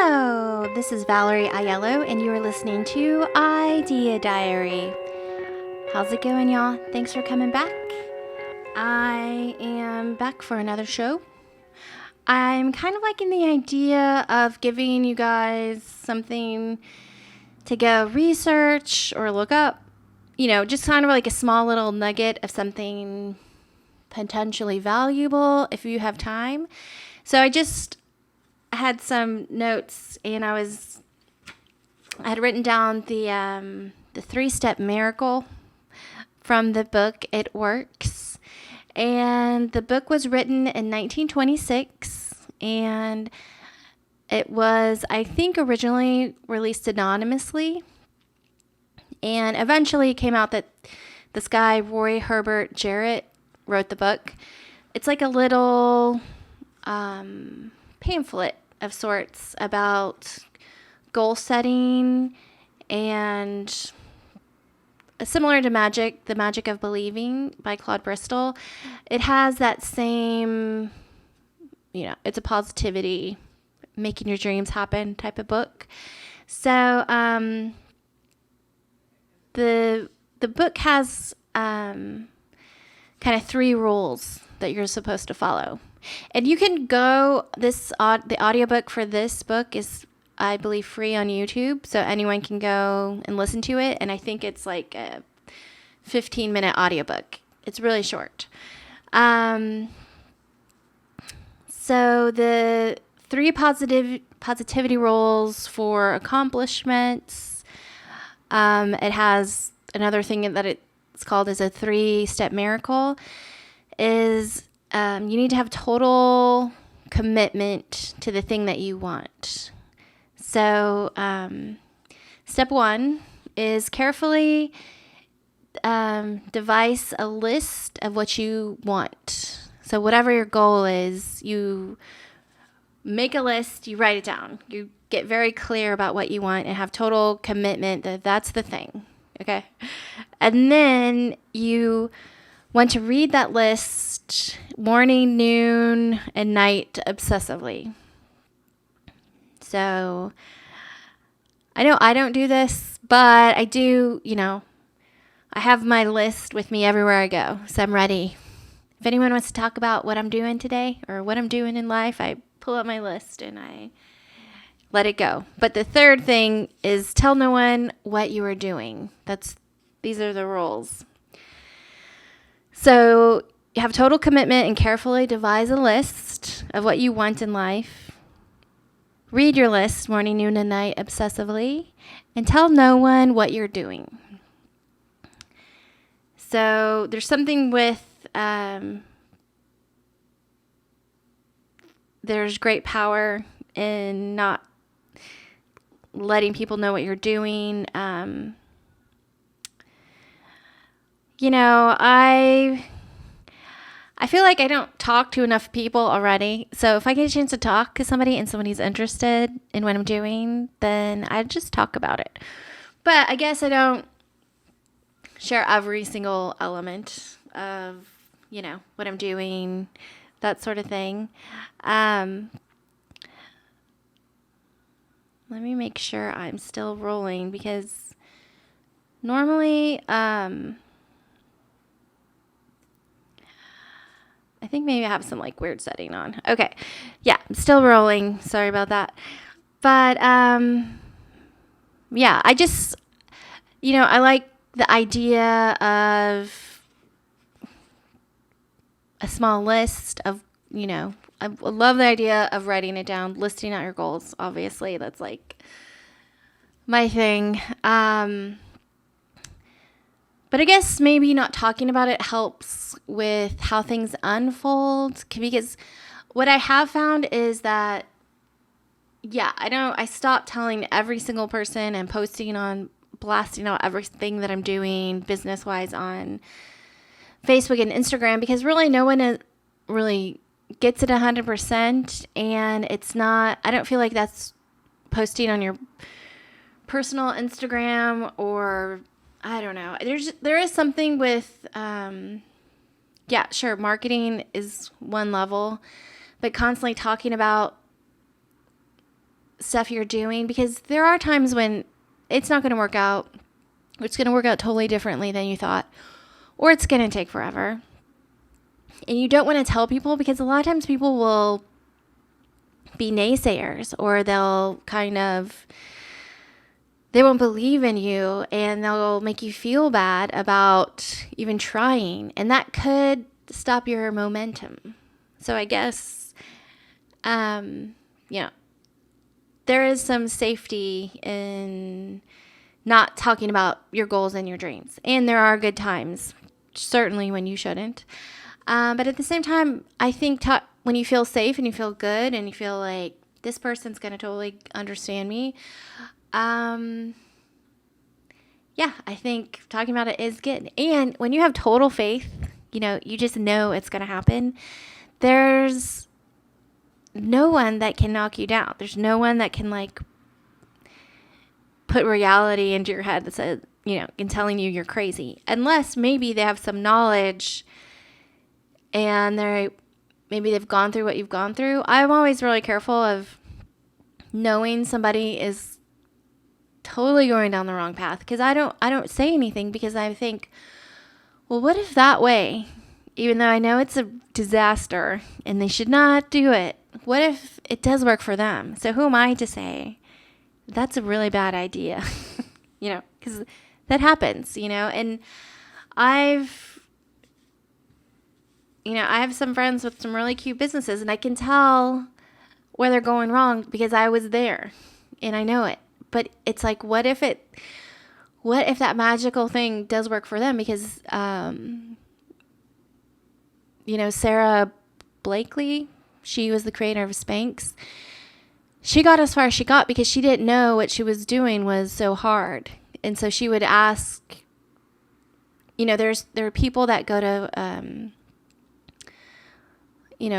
Hello, this is Valerie Aiello, and you are listening to Idea Diary. How's it going, y'all? Thanks for coming back. I am back for another show. I'm kind of liking the idea of giving you guys something to go research or look up. Just kind of like a small little nugget of something potentially valuable if you have time. So I had some notes, and I had written down the 3-step miracle from the book It Works. And the book was written in 1926, and it was, I think, originally released anonymously, and eventually it came out that this guy, Roy Herbert Jarrett, wrote the book. It's like a little pamphlet of sorts about goal setting, and similar to The Magic of Believing by Claude Bristol. It has that same, it's a positivity, making your dreams happen type of book. So the book has kind of 3 rules that you're supposed to follow. And you can go, the audiobook for this book is, I believe, free on YouTube, so anyone can go and listen to it. And I think it's like a 15-minute audiobook. It's really short. So the 3 positivity rules for accomplishments. It has another thing that it's called as a 3-step miracle. Is you need to have total commitment to the thing that you want. So, step 1 is carefully devise a list of what you want. So whatever your goal is, you make a list, you write it down. You get very clear about what you want and have total commitment that that's the thing. Okay? And then you want to read that list morning, noon, and night obsessively. So I know I don't do this, but I do, I have my list with me everywhere I go. So I'm ready. If anyone wants to talk about what I'm doing today or what I'm doing in life, I pull up my list and I let it go. But the third thing is tell no one what you are doing. These are the rules. So you have total commitment and carefully devise a list of what you want in life. Read your list morning, noon, and night obsessively, and tell no one what you're doing. So there's something with, there's great power in not letting people know what you're doing. I feel like I don't talk to enough people already. So if I get a chance to talk to somebody and somebody's interested in what I'm doing, then I just talk about it. But I guess I don't share every single element of, what I'm doing, that sort of thing. Let me make sure I'm still rolling, because normally, I think maybe I have some weird setting on. Okay. Yeah, I'm still rolling. Sorry about that. But yeah, I just, I like the idea of a small list of, I love the idea of writing it down, listing out your goals. Obviously, that's my thing. But I guess maybe not talking about it helps with how things unfold, because what I have found is that, I stopped telling every single person and blasting out everything that I'm doing business-wise on Facebook and Instagram, because really no one really gets it 100%, and it's not, I don't feel like that's posting on your personal Instagram, or I don't know. There is something with, sure, marketing is one level, but constantly talking about stuff you're doing, because there are times when it's not going to work out. It's going to work out totally differently than you thought, or it's going to take forever. And you don't want to tell people, because a lot of times people will be naysayers, or they won't believe in you, and they'll make you feel bad about even trying, and that could stop your momentum. So I guess, there is some safety in not talking about your goals and your dreams. And there are good times, certainly, when you shouldn't. But at the same time, I think when you feel safe and you feel good and you feel like this person's going to totally understand me, I think talking about it is good. And when you have total faith, you just know it's going to happen. There's no one that can knock you down. There's no one that can put reality into your head that says, in telling you you're crazy. Unless maybe they have some knowledge and maybe they've gone through what you've gone through. I'm always really careful of knowing somebody is totally going down the wrong path, because I don't say anything, because I think, well, what if that way, even though I know it's a disaster and they should not do it, what if it does work for them? So who am I to say that's a really bad idea? Because that happens, and I have some friends with some really cute businesses, and I can tell where they're going wrong because I was there and I know it. But it's like, what if that magical thing does work for them? Because, Sarah Blakely, she was the creator of Spanx. She got as far as she got because she didn't know what she was doing was so hard. And so she would ask, there are people that go to,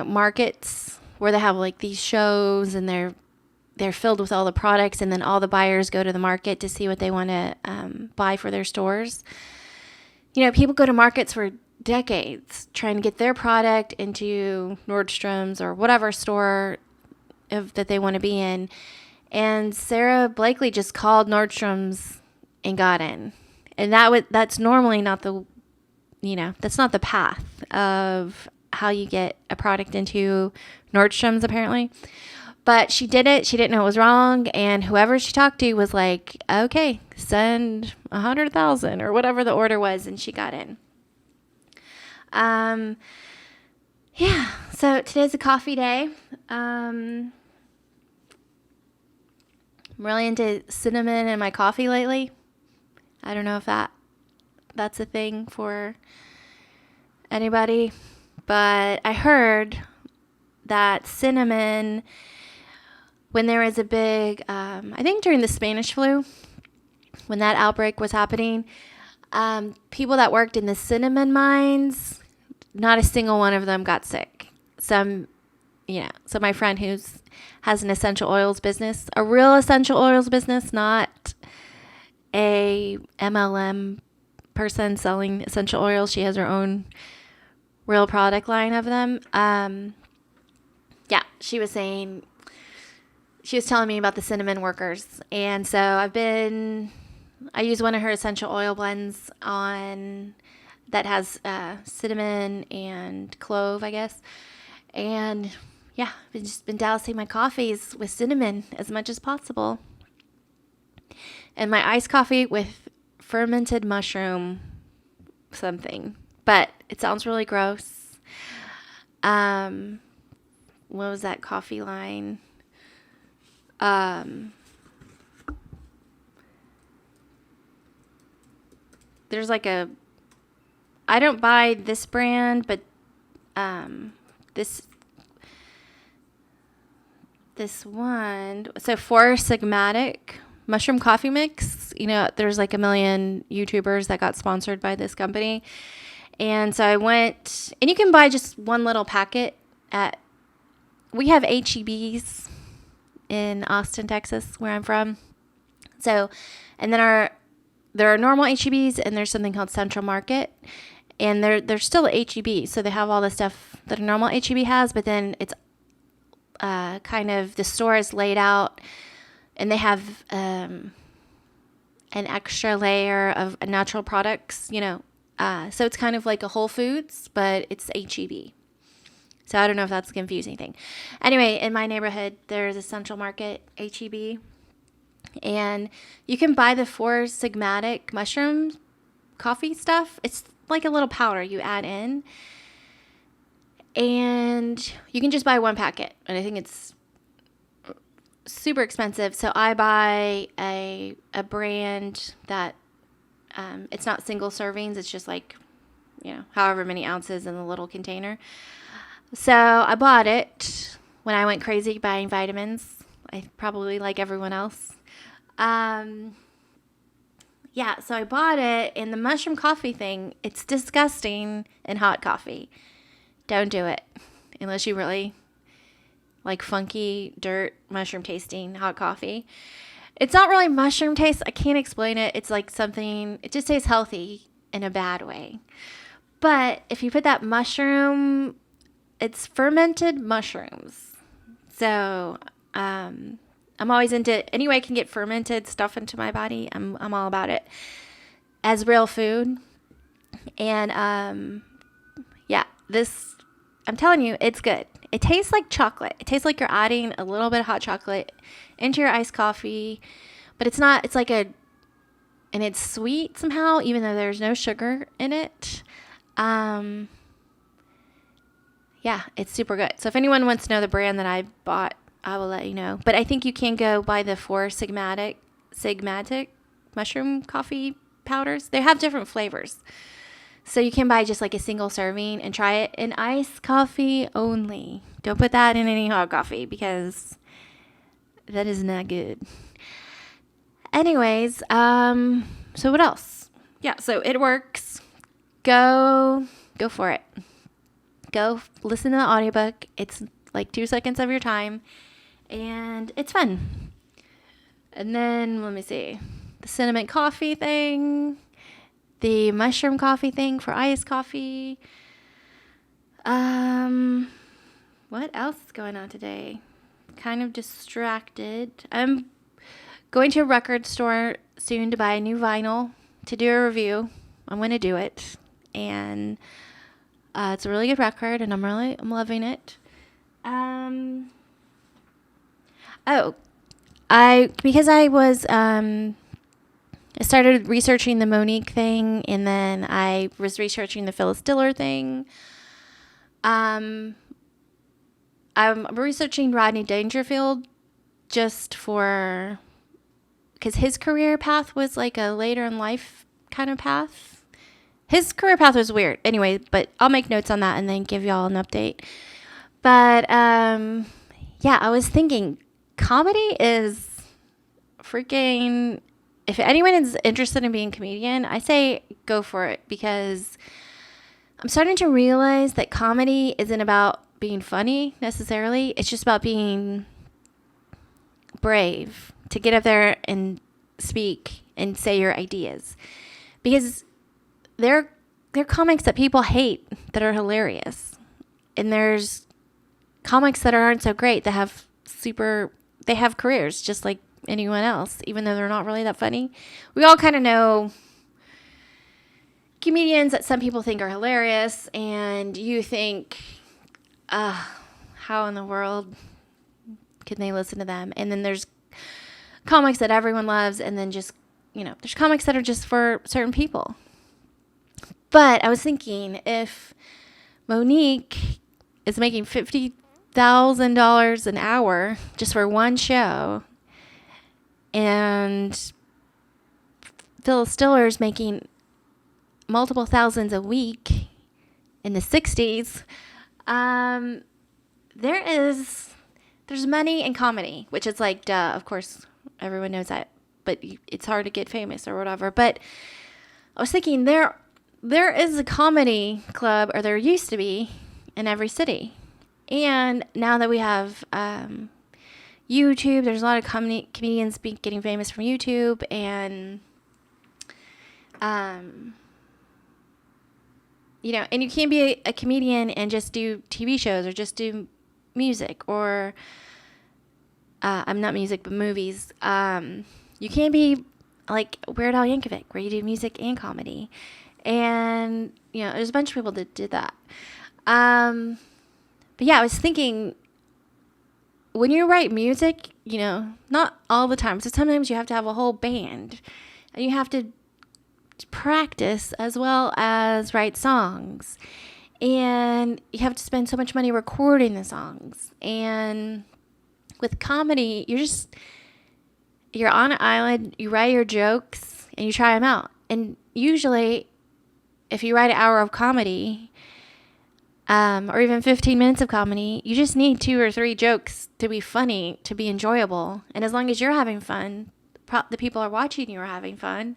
markets where they have these shows, and they're filled with all the products, and then all the buyers go to the market to see what they want to buy for their stores. People go to markets for decades trying to get their product into Nordstrom's or whatever store that they want to be in. And Sarah Blakely just called Nordstrom's and got in. And that's normally not that's not the path of how you get a product into Nordstrom's, apparently. But she did it. She didn't know it was wrong. And whoever she talked to was like, okay, send 100,000 or whatever the order was. And she got in. So today's a coffee day. I'm really into cinnamon in my coffee lately. I don't know if that's a thing for anybody, but I heard that cinnamon, when there was a big, I think during the Spanish flu, when that outbreak was happening, people that worked in the cinnamon mines, not a single one of them got sick. So my friend has an essential oils business, a real essential oils business, not a MLM person selling essential oils. She has her own real product line of them. She was telling me about the cinnamon workers. And so I use one of her essential oil blends that has cinnamon and clove, I guess. And I've just been dousing my coffees with cinnamon as much as possible. And my iced coffee with fermented mushroom something. But it sounds really gross. What was that coffee line? There's I don't buy this brand, but this one, so Four Sigmatic mushroom coffee mix. There's a million YouTubers that got sponsored by this company. And so I went, and you can buy just one little packet we have HEBs in Austin, Texas, where I'm from. So, and then there are normal HEBs, and there's something called Central Market, and they're still HEB. So they have all the stuff that a normal HEB has, but then it's kind of, the store is laid out and they have an extra layer of natural products, so it's kind of like a Whole Foods, but it's HEB. So I don't know if that's a confusing thing. Anyway, in my neighborhood, there's a Central Market HEB, and you can buy the 4 Sigmatic mushroom coffee stuff. It's like a little powder you add in, and you can just buy 1 packet, and I think it's super expensive. So I buy a brand that it's not single servings. It's just like, however many ounces in the little container. So I bought it when I went crazy buying vitamins. I probably like everyone else. So I bought it, and the mushroom coffee thing, it's disgusting in hot coffee. Don't do it unless you really like funky dirt mushroom tasting hot coffee. It's not really mushroom taste. I can't explain it. It's like something, it just tastes healthy in a bad way. But if you put that mushroom, it's fermented mushrooms. So I'm always into, any way I can get fermented stuff into my body, I'm all about it as real food. And this, I'm telling you, it's good. It tastes like chocolate. It tastes like you're adding a little bit of hot chocolate into your iced coffee, but it's not, it's like and it's sweet somehow, even though there's no sugar in it. It's super good. So if anyone wants to know the brand that I bought, I will let you know. But I think you can go buy the 4 Sigmatic mushroom coffee powders. They have different flavors. So you can buy just like a single serving and try it in iced coffee only. Don't put that in any hot coffee because that is not good. Anyways, so what else? Yeah, so it works. Go for it. Go listen to the audiobook. It's like 2 seconds of your time, and it's fun. And then, let me see, the cinnamon coffee thing, the mushroom coffee thing for iced coffee. What else is going on today? Kind of distracted. I'm going to a record store soon to buy a new vinyl to do a review. I'm going to do it, and it's a really good record, and I'm loving it. I started researching the Monique thing, and then I was researching the Phyllis Diller thing. I'm researching Rodney Dangerfield just because his career path was like a later in life kind of path. His career path was weird. Anyway, but I'll make notes on that and then give y'all an update. But, I was thinking comedy is freaking, if anyone is interested in being a comedian, I say go for it, because I'm starting to realize that comedy isn't about being funny necessarily. It's just about being brave to get up there and speak and say your ideas, because there are comics that people hate that are hilarious, and there's comics that aren't so great that have careers just like anyone else, even though they're not really that funny. We all kind of know comedians that some people think are hilarious, and you think, how in the world can they listen to them? And then there's comics that everyone loves, and then just, there's comics that are just for certain people. But I was thinking, if Monique is making $50,000 an hour just for one show, and Phyllis Diller is making multiple thousands a week in the 60s, there's money in comedy, which is like, duh, of course, everyone knows that, but it's hard to get famous or whatever. But I was thinking, there is a comedy club, or there used to be, in every city. And now that we have YouTube, there's a lot of comedians getting famous from YouTube, and and you can't be a comedian and just do TV shows or just do music, or I'm not music, but movies. You can't be like Weird Al Yankovic, where you do music and comedy. And, there's a bunch of people that did that. But yeah, I was thinking, when you write music, not all the time. So sometimes you have to have a whole band. And you have to practice as well as write songs. And you have to spend so much money recording the songs. And with comedy, you're on an island, you write your jokes, and you try them out. And usually, if you write an hour of comedy, or even 15 minutes of comedy, you just need 2 or 3 jokes to be funny, to be enjoyable. And as long as you're having fun, the people are watching you are having fun.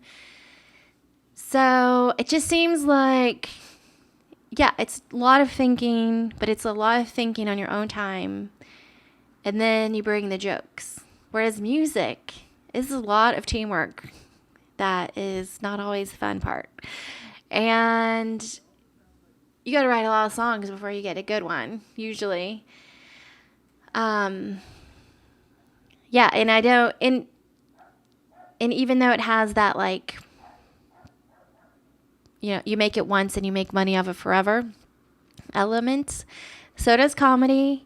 So it just seems like, yeah, it's a lot of thinking, but it's a lot of thinking on your own time. And then you bring the jokes. Whereas music is a lot of teamwork. That is not always the fun part. And you got to write a lot of songs before you get a good one, usually. Yeah, and I don't, and even though it has that, like, you make it once and you make money off it forever element, so does comedy.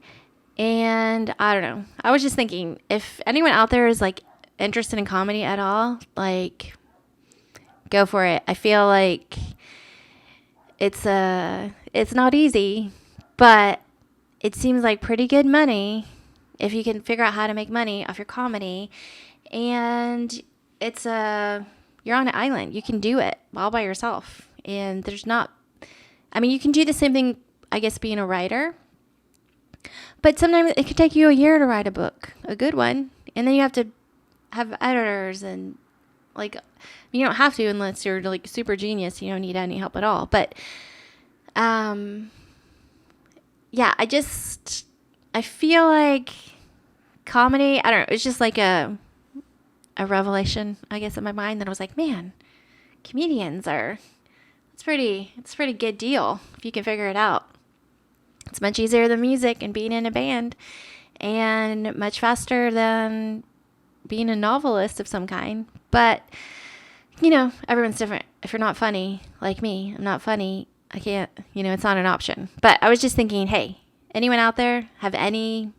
And I don't know. I was just thinking, if anyone out there is like interested in comedy at all, like, go for it. I feel like it's not easy, but it seems like pretty good money if you can figure out how to make money off your comedy. And you're on an island. You can do it all by yourself. And you can do the same thing, I guess, being a writer. But sometimes it could take you a year to write a book, a good one. And then you have to have editors and, like, you don't have to unless you're, like, super genius. You don't need any help at all. But, yeah, I feel like comedy, I don't know, it's just like a revelation, I guess, in my mind that I was like, man, comedians it's a pretty good deal if you can figure it out. It's much easier than music and being in a band, and much faster than being a novelist of some kind. But, everyone's different. If you're not funny, like me, I'm not funny, I can't, it's not an option. But I was just thinking, hey, anyone out there have any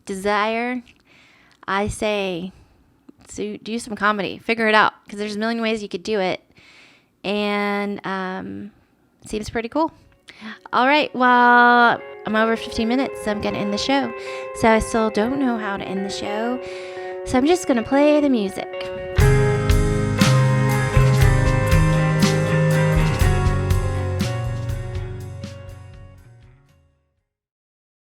desire? I say, do some comedy. Figure it out, because there's a million ways you could do it. And it seems pretty cool. All right, well, I'm over 15 minutes, so I'm going to end the show. So I still don't know how to end the show, so I'm just going to play the music.